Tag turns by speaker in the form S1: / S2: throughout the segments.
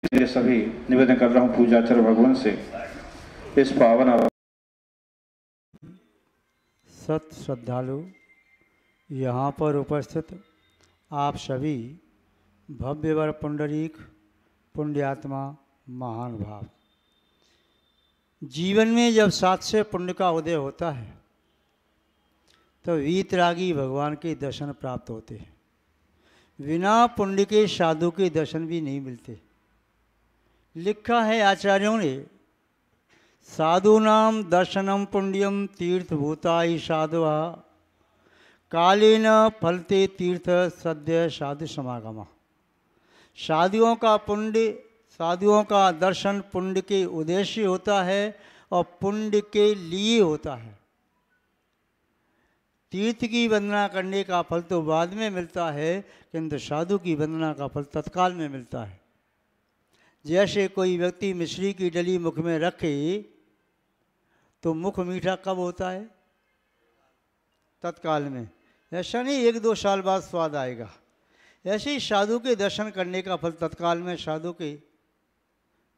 S1: ये सभी निवेदन कर रहा हूँ पूजाचर भगवान से इस पावन
S2: सत श्रद्धालु यहाँ पर उपस्थित आप सभी भव्यवर पुंडरीक पुण्यात्मा महान भाव। जीवन में जब सात से पुण्य का उदय होता है तो वीतरागी भगवान के दर्शन प्राप्त होते हैं। बिना पुण्य के साधु के दर्शन भी नहीं मिलते। लिखा है आचार्यों ने, साधूनाम दर्शनम पुण्यम तीर्थभूताय साधुआ कालेन फलते तीर्थ सद्य साधु समागम। साधुओं का पुण्य, साधुओं का दर्शन पुण्य के उद्देश्य होता है और पुण्य के लिए होता है। तीर्थ की वंदना करने का फल तो बाद में मिलता है, किंतु साधु की वंदना का फल तत्काल में मिलता है। जैसे कोई व्यक्ति मिश्री की डली मुख में रखे तो मुख मीठा कब होता है? तत्काल में। ऐसा नहीं 1-2 साल बाद स्वाद आएगा। ऐसे ही साधु के दर्शन करने का फल तत्काल में। साधु के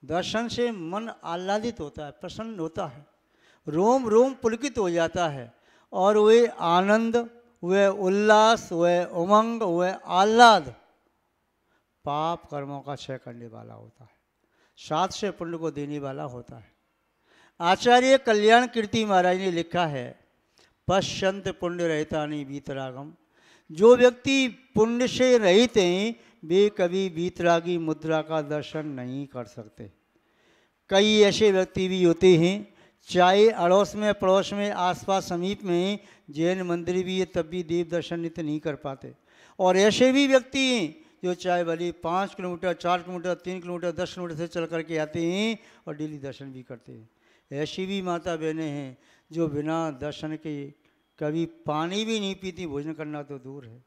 S2: दर्शन से मन आह्लादित होता है, प्रसन्न होता है, रोम रोम पुलकित हो जाता है और वह आनंद, वह उल्लास, वह उमंग, वह आह्लाद पाप कर्मों का क्षय करने वाला होता है, सात से पुण्य को देने वाला होता है। आचार्य कल्याण कीर्ति महाराज ने लिखा है, पश्यंत पुण्य रहता नहीं वीतरागम। जो व्यक्ति पुण्य से रहित हैं वे कभी वीतरागी मुद्रा का दर्शन नहीं कर सकते। कई ऐसे व्यक्ति भी होते हैं, चाहे अड़ोस में, पड़ोस में, आसपास समीप में जैन मंदिर भी है, तब भी देव दर्शन नित्य नहीं कर पाते। और ऐसे भी व्यक्ति हैं जो चाहे भले 5 किलोमीटर, 4 किलोमीटर, 3 किलोमीटर, 10 किलोमीटर से चल करके आते हैं और डेली दर्शन भी करते हैं। ऐसी भी माता बहनें हैं जो बिना दर्शन के कभी पानी भी नहीं पीती, भोजन करना तो दूर है।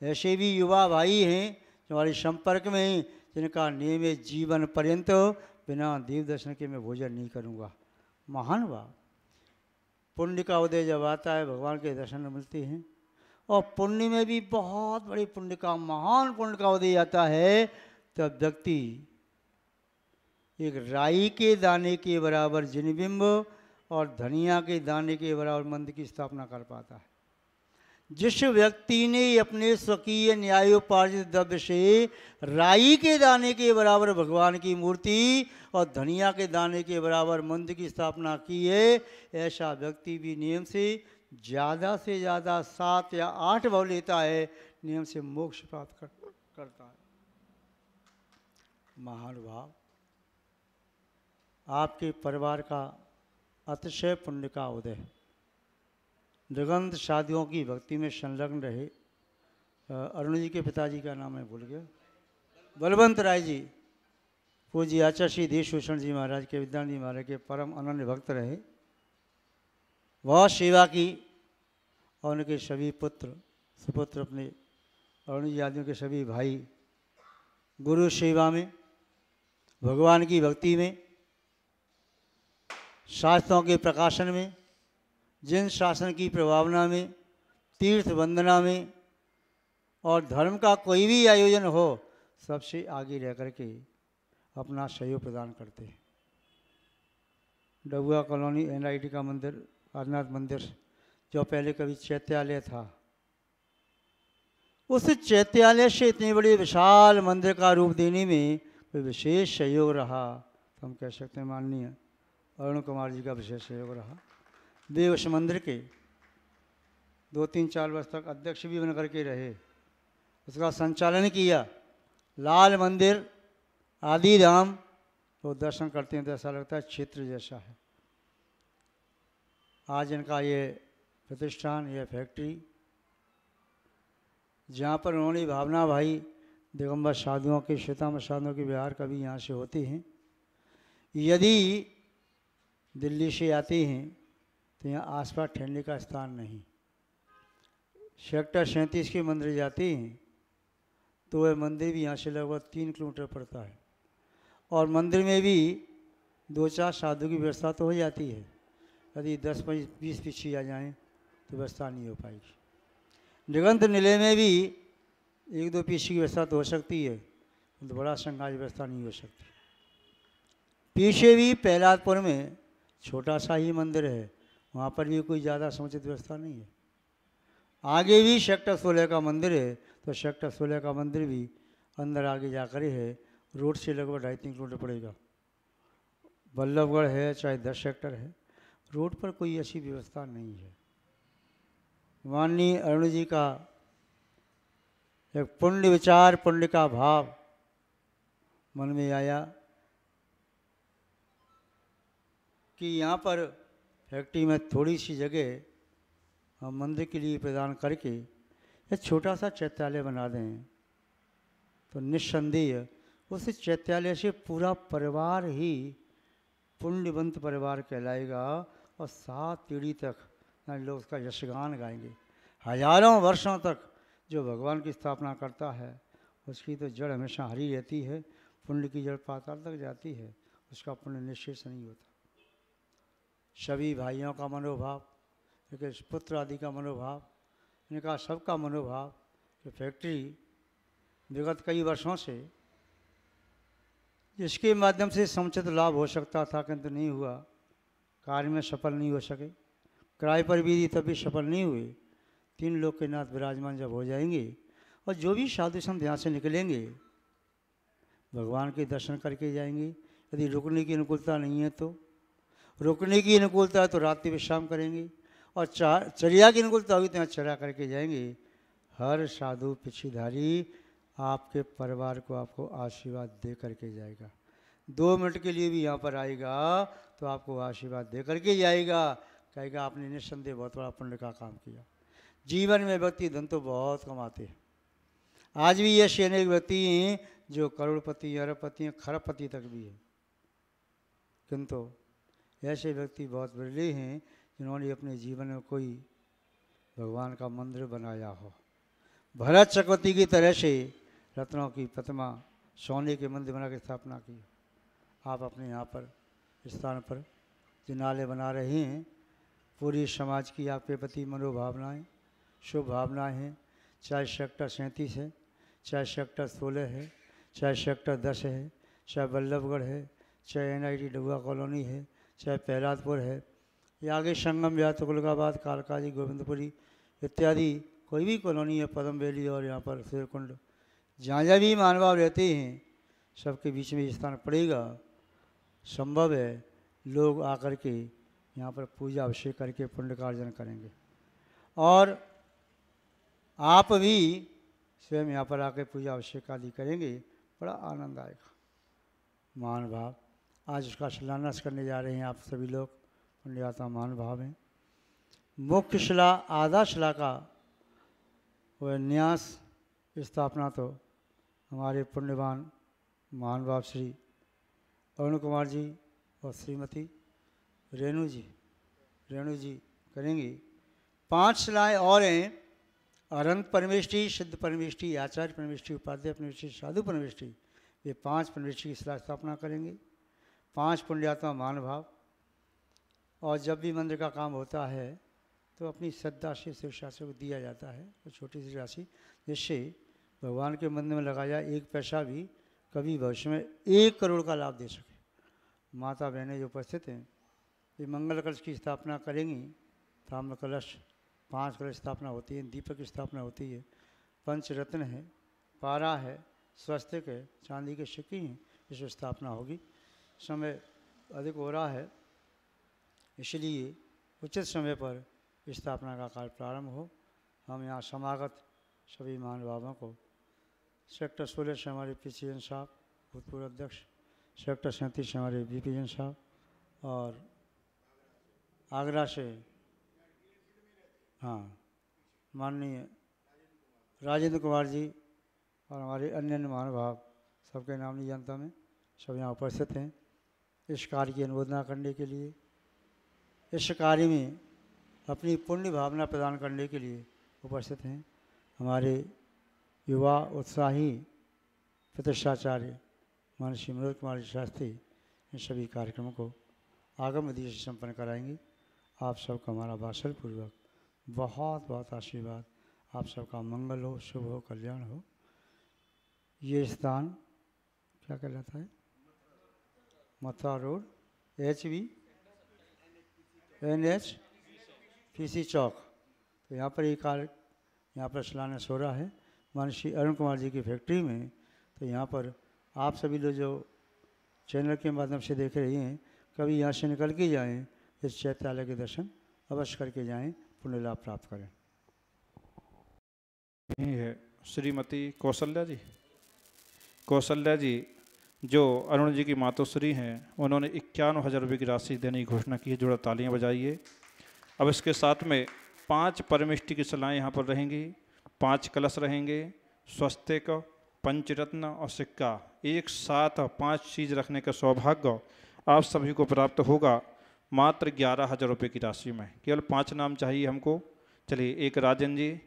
S2: ऐसे भी युवा भाई हैं जो हमारे संपर्क में हैं, जिनका नियम है जीवन पर्यंत बिना देव दर्शन के मैं भोजन नहीं करूँगा। महान भाव। पुण्य का उदय जब आता है भगवान के दर्शन मिलते हैं। और पुण्य में भी बहुत बड़े पुण्य का, महान पुण्य का उदय आता है तब व्यक्ति एक राई के दाने के बराबर जिनबिंब और धनिया के दाने के बराबर मंदिर की स्थापना कर पाता है। जिस व्यक्ति ने अपने स्वकीय न्यायोपार्जित द्रव्य से राई के दाने के बराबर भगवान की मूर्ति और धनिया के दाने के बराबर मंदिर की स्थापना की है, ऐसा व्यक्ति भी नियम से ज़्यादा 7 या 8 भाव लेता है, नियम से मोक्ष प्राप्त करता है। महानुभाव, आपके परिवार का अतिशय पुण्य का उदय, निरंतर शादियों की भक्ति में संलग्न रहे। अरुण जी के पिताजी का नाम मैं भूल गया, बलवंत राय जी, पूज्य आचार्य श्री देशभूषण जी महाराज के, विद्यान जी महाराज के परम अनन्य भक्त रहे। बहुत सेवा की और उनके सभी पुत्र सुपुत्र, अपने अरुण जी आदियों के सभी भाई गुरु सेवा में, भगवान की भक्ति में, शास्त्रों के प्रकाशन में, जिन शासन की प्रभावना में, तीर्थ वंदना में और धर्म का कोई भी आयोजन हो, सबसे आगे रह करके अपना सहयोग प्रदान करते हैं। डबुआ कॉलोनी NIT का मंदिर, आदिनाथ मंदिर, जो पहले कभी चैत्यालय था, उस चैत्यालय से इतने बड़े विशाल मंदिर का रूप देने में कोई विशेष सहयोग रहा तो हम कह सकते हैं माननीय अरुण कुमार जी का विशेष सहयोग रहा। वे उस मंदिर के 2-3-4 वर्ष तक अध्यक्ष भी बन करके रहे, उसका संचालन किया। लाल मंदिर, आदि धाम, तो दर्शन करते हैं तो ऐसा लगता है क्षेत्र जैसा है। आज इनका ये प्रतिष्ठान, ये फैक्ट्री, जहाँ पर उन्होंने भावना भाई दिगंबर साधुओं के, श्वेतांबर साधुओं के व्यवहार कभी यहाँ से होते हैं। यदि दिल्ली से आते हैं तो यहाँ आसपास ठहरने का स्थान नहीं। सेक्टर 37 के मंदिर जाते हैं तो वह मंदिर भी यहाँ से लगभग 3 किलोमीटर पड़ता है और मंदिर में भी 2-4 साधु की व्यवस्था तो हो जाती है। यदि 10-20 पीछे आ जाएं तो व्यवस्था नहीं हो पाएगी। निगंत निलय में भी 1-2 पीछे की व्यवस्था तो हो सकती है, तो बड़ा संघाई व्यवस्था नहीं हो सकती। पीछे भी प्रहलादपुर में छोटा सा ही मंदिर है, वहाँ पर भी कोई ज़्यादा समुचित व्यवस्था नहीं है। आगे भी सेक्टर 16 का मंदिर है, तो सेक्टर 16 का मंदिर भी अंदर आगे जाकर है, रोड से लगभग 2.5-3 किलोमीटर पड़ेगा। बल्लभगढ़ है चाहे 10 सेक्टर है, रोड पर कोई ऐसी व्यवस्था नहीं है। माननीय अरुण जी का एक पुण्य विचार, पुण्य का भाव मन में आया कि यहाँ पर फैक्ट्री में थोड़ी सी जगह हम मंदिर के लिए प्रदान करके एक छोटा सा चैत्यालय बना दें, तो निस्संदेह उस चैत्यालय से पूरा परिवार ही पुण्यवंत परिवार कहलाएगा और 7 पीढ़ी तक लोग उसका यशगान गाएंगे। हजारों वर्षों तक जो भगवान की स्थापना करता है उसकी तो जड़ हमेशा हरी रहती है, पुण्य की जड़ पाताल तक जाती है, उसका पुण्य निश्चेष नहीं होता। सभी भाइयों का मनोभाव, लेकिन पुत्र आदि का मनोभाव, इनका सबका मनोभाव कि फैक्ट्री विगत कई वर्षों से जिसके माध्यम से समुचित लाभ हो सकता था किंतु नहीं हुआ, कार्य में सफल नहीं हो सके, किराए पर भी दी तब भी सफल नहीं हुए। 3 लोग के नाथ विराजमान जब हो जाएंगे और जो भी साधु संत यहाँ से निकलेंगे भगवान के दर्शन करके जाएंगे। यदि रुकने की अनुकूलता नहीं है तो रुकने की अनुकूलता है तो रात्रि विश्राम करेंगे, और चर्या की अनुकूलता होगी तो यहाँ चर्या करके जाएंगे। हर साधु पिछीधारी आपके परिवार को आपको आशीर्वाद दे करके जाएगा। 2 मिनट के लिए भी यहाँ पर आएगा तो आपको आशीर्वाद दे करके जाएगा, कहेगा आपने निस्संदेह बहुत बड़ा पुण्य का काम किया। जीवन में व्यक्ति धन तो बहुत कमाते हैं, आज भी ऐसे अनेक व्यक्ति हैं जो करोड़पति, अरबपति, खरबपति तक भी है, किंतु ऐसे व्यक्ति बहुत विरले हैं जिन्होंने अपने जीवन में कोई भगवान का मंदिर बनाया हो। भरत चक्रवर्ती की तरह से रत्नों की प्रतिमा, सोने के मंदिर बना के स्थापना की। आप अपने यहाँ पर स्थान पर जिनालय बना रहे हैं, पूरी समाज की आपके प्रति मनोभावनाएँ, शुभ भावनाएँ हैं, चाहे सेक्टर 37 है, चाहे सेक्टर 16 है, चाहे सेक्टर 10 है, चाहे बल्लभगढ़ है, चाहे NIT डुआ कॉलोनी है, चाहे प्रहलादपुर है, या आगे संगम या तुगलकाबाद, कालकाजी, गोविंदपुरी इत्यादि कोई भी कॉलोनी है, पदम वैली और यहाँ पर सूर्यकुंड, जहाँ जहाँ भी मानव रहते हैं सबके बीच में स्थान पड़ेगा। संभव है लोग आकर के यहाँ पर पूजा अभिषेक करके पुण्य का अर्जन करेंगे, और आप भी स्वयं यहाँ पर आकर पूजा अभिषेक आदि करेंगे, बड़ा आनंद आएगा। महानुभाव आज उसका शिलान्यास करने जा रहे हैं आप सभी लोग, पुण्यात्मा महानुभाव हैं। मुख्य शिला, आधा शिला का वह न्यास स्थापना तो हमारे पुण्यवान महानुभाव श्री अरुण कुमार जी और श्रीमती रेणु जी करेंगे। 5 शिलाएँ और हैं, अनंत परमेष्ठी, सिद्ध परमेष्ठी, आचार्य परमेष्ठी, उपाध्याय परमेष्ठी, साधु परमेष्ठी, ये 5 परमेष्ठी की शिला स्थापना करेंगे। 5 पुण्यात्मा महानुभाव। और जब भी मंदिर का काम होता है तो अपनी श्रद्धा से शिवशास्त्र को दिया जाता है, तो छोटी सी राशि, जिससे भगवान के मंदिर में लगाया 1 पैसा भी कभी भविष्य में 1 करोड़ का लाभ दे सके। माता बहनें जो उपस्थित हैं ये मंगल कलश की स्थापना करेंगी। ताम्र कलश, 5 कलश स्थापना होती है, दीपक की स्थापना होती है, पंचरत्न है, पारा है, स्वस्तिक है, चांदी के सिक्के हैं, इसमें स्थापना होगी। समय अधिक हो रहा है, इसलिए उचित समय पर स्थापना का कार्य प्रारंभ हो। हम यहाँ समागत सभी महानुभावों को सेक्टर 16 से हमारे पीसी जन साहब भूतपूर्व अध्यक्ष, सेक्टर 37 से हमारे VP जन साहब, और आगरा से हाँ माननीय राजेंद्र कुमार जी और हमारे अन्य महानुभाव, सबके नाम नहीं जानता मैं, सब यहाँ उपस्थित हैं इस कार्य की अनुमोदना करने के लिए, इस कार्य में अपनी पुण्य भावना प्रदान करने के लिए उपस्थित हैं। हमारे युवा उत्साही प्रतिष्ठाचार्य माननीय श्री मनोज कुमार जी शास्त्री इन सभी कार्यक्रमों को आगम विधि से संपन्न कराएंगे। आप सबका हमारा वात्सल पूर्वक बहुत बहुत आशीर्वाद, आप सबका मंगल हो, शुभ हो, कल्याण हो। ये स्थान क्या कहलाता है, मथुरा रोड, HB NHPC चौक। तो यहाँ पर ये कार्य, यहाँ पर शिलान्यास हो रहा है माननीय श्री अरुण कुमार जी की फैक्ट्री में। तो यहाँ पर आप सभी लोग जो चैनल के माध्यम से देख रही हैं, कभी यहाँ से निकल के जाएँ, इस चैत्यालय के दर्शन अवश्य करके जाएँ, पुण्य लाभ प्राप्त करें।
S1: यही है श्रीमती कौशल्या जी। कौशल्या जी जो अरुण जी की मातोश्री हैं, उन्होंने 51,000 रुपये की राशि देने की घोषणा की है। जोड़ा तालियां बजाइए। अब इसके साथ में 5 परमिष्टि की सलाहें यहाँ पर रहेंगी, 5 कलश रहेंगे, स्वस्तिक, पंचरत्न और सिक्का। एक साथ 5 चीज़ रखने का सौभाग्य आप सभी को प्राप्त होगा मात्र 11,000 रुपये की राशि में। केवल 5 नाम चाहिए हमको। चलिए, एक राजन जी,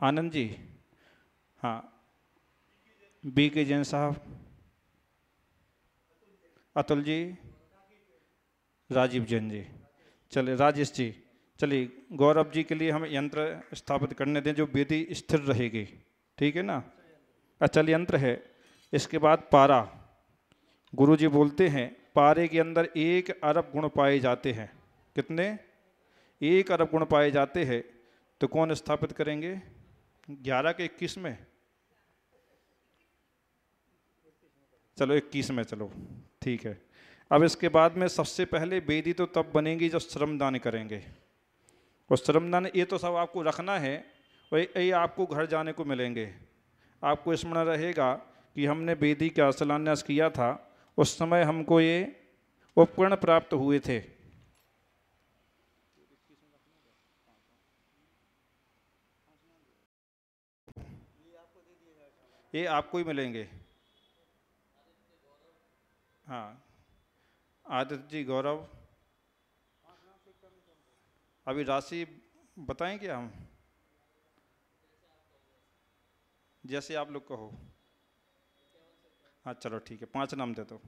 S1: आनंद जी, हाँ, BK जैन साहब, अतुल जी, राजीव जैन जी, चलिए राजेश जी। चलिए, गौरव जी के लिए हम यंत्र स्थापित करने दें जो वेदी स्थिर रहेगी, ठीक है ना। अचल यंत्र है। इसके बाद पारा, गुरु जी बोलते हैं पारे के अंदर 1 अरब गुण पाए जाते हैं। कितने? 1 अरब गुण पाए जाते हैं। तो कौन स्थापित करेंगे? 11 के 21 में, चलो 21 में, चलो ठीक है। अब इसके बाद में सबसे पहले वेदी तो तब बनेगी जब श्रमदान करेंगे। और श्रमदान ये तो सब आपको रखना है, और ये आपको घर जाने को मिलेंगे। आपको स्मरण रहेगा कि हमने वेदी का शिलान्यास किया था, उस समय हमको ये उपकरण प्राप्त हुए थे। ये आपको ही मिलेंगे। हाँ, आदित्य जी, गौरव, अभी राशि बताएं क्या हम? जैसे आप लोग कहो। हाँ चलो ठीक है, 5 नाम दे दो।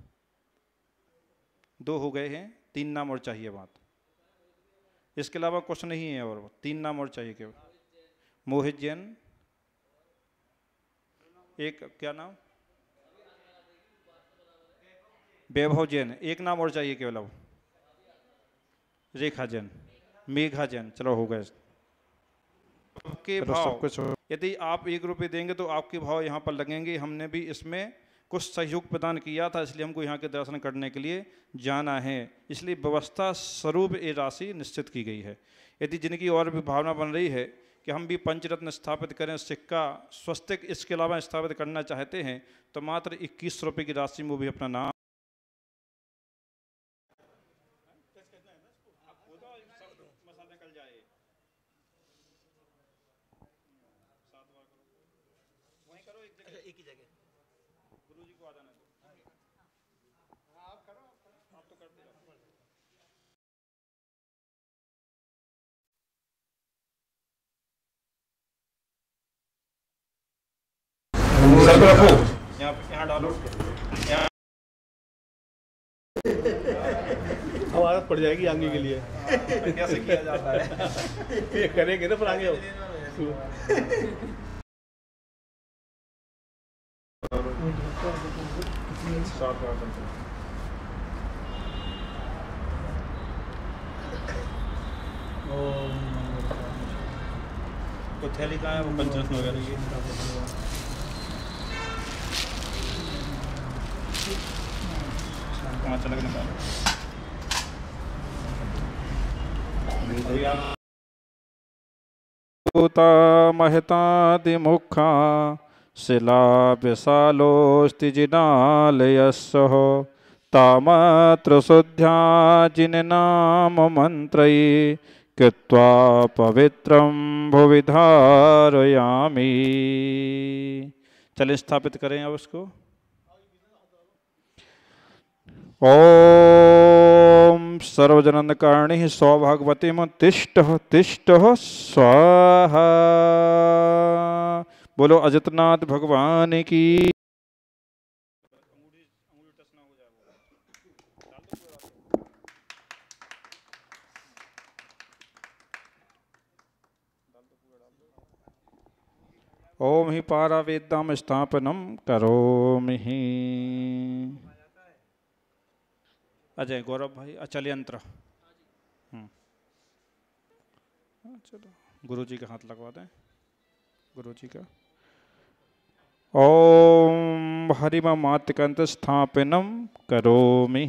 S1: 2 हो गए हैं, 3 नाम और चाहिए बात। इसके अलावा कुछ नहीं है, और 3 नाम और चाहिए केवल। मोहित जैन, एक क्या नाम? वैभव जैन, 1 नाम और चाहिए केवल। अब रेखा जैन, मेघा जैन, चलो हो गए। आपके भाव, यदि आप 1 रुपये देंगे तो आपके भाव यहाँ पर लगेंगे। हमने भी इसमें कुछ सहयोग प्रदान किया था, इसलिए हमको यहाँ के दर्शन करने के लिए जाना है। इसलिए व्यवस्था स्वरूप ये राशि निश्चित की गई है। यदि जिनकी और भी भावना बन रही है कि हम भी पंचरत्न स्थापित करें, सिक्का, स्वस्तिक इसके अलावा स्थापित करना चाहते हैं, तो मात्र 21 रुपये की राशि में भी अपना नाम रखो, यहाँ डालो।
S3: अब आदत पड़ जाएगी आगे के लिए।
S1: कैसे किया जाता है?
S3: ये करेंगे ना फिर आगे।
S1: तो थैली कहाँ है? वो पंचरत्न वगैरह की 5 अलग निकालो। महतादिमुखा शिला विशालोस्ति जिनालयस्सह तामत्र शुद्ध्या जिननाम मंत्रये कृत्वा पवित्रं भुवि धारयामि। चलिए स्थापित करें अब उसको। ओम सर्वजननकारिणी सौभाग्यवतीम तिष्ठ तिष्ठ स्वाहा। बोलो अजितनाथ भगवान की। ओम ही पारावेदाम स्थापनम करोमि। अजय गौरव भाई अचल यंत्र। चलो गुरु जी का हाथ लगवा दें, गुरु जी का। ओम हरिममात्कंत स्थापनम करोमि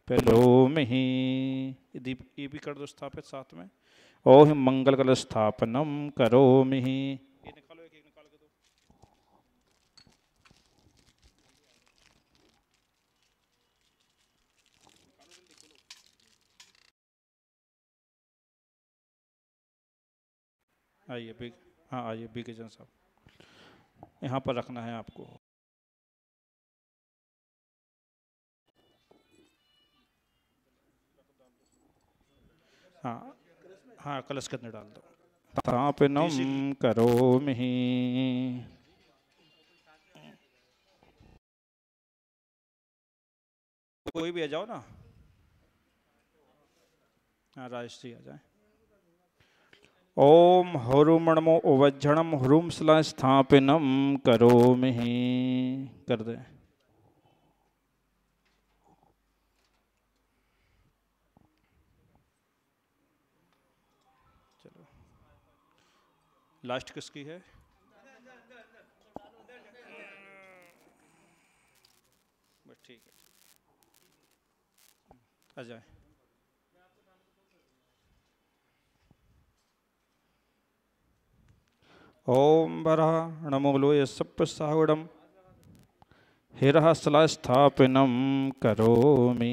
S1: करोमि। दीप ये भी कर दो स्थापित साथ में। ओम मंगल कल स्थापनम करोमि। ये निकालो, एक एक निकाल के दो। आइए हाँ आइए बिगजन साहब, यहाँ पर रखना है आपको। हाँ हाँ कलश के अंदर डाल दो। स्थापनम करोमि। कोई भी आ जाओ ना। हाँ राजश्री आ जाए। ओम हरुमणमो उवज्जणम ह्रूमसला स्थापनम करोमि। कर दे। चलो लास्ट किसकी है? बस ठीक है, आ जाए। ओम वरः नमो यस्सप्प साहुडम हिरः सला स्थापनम करोमि।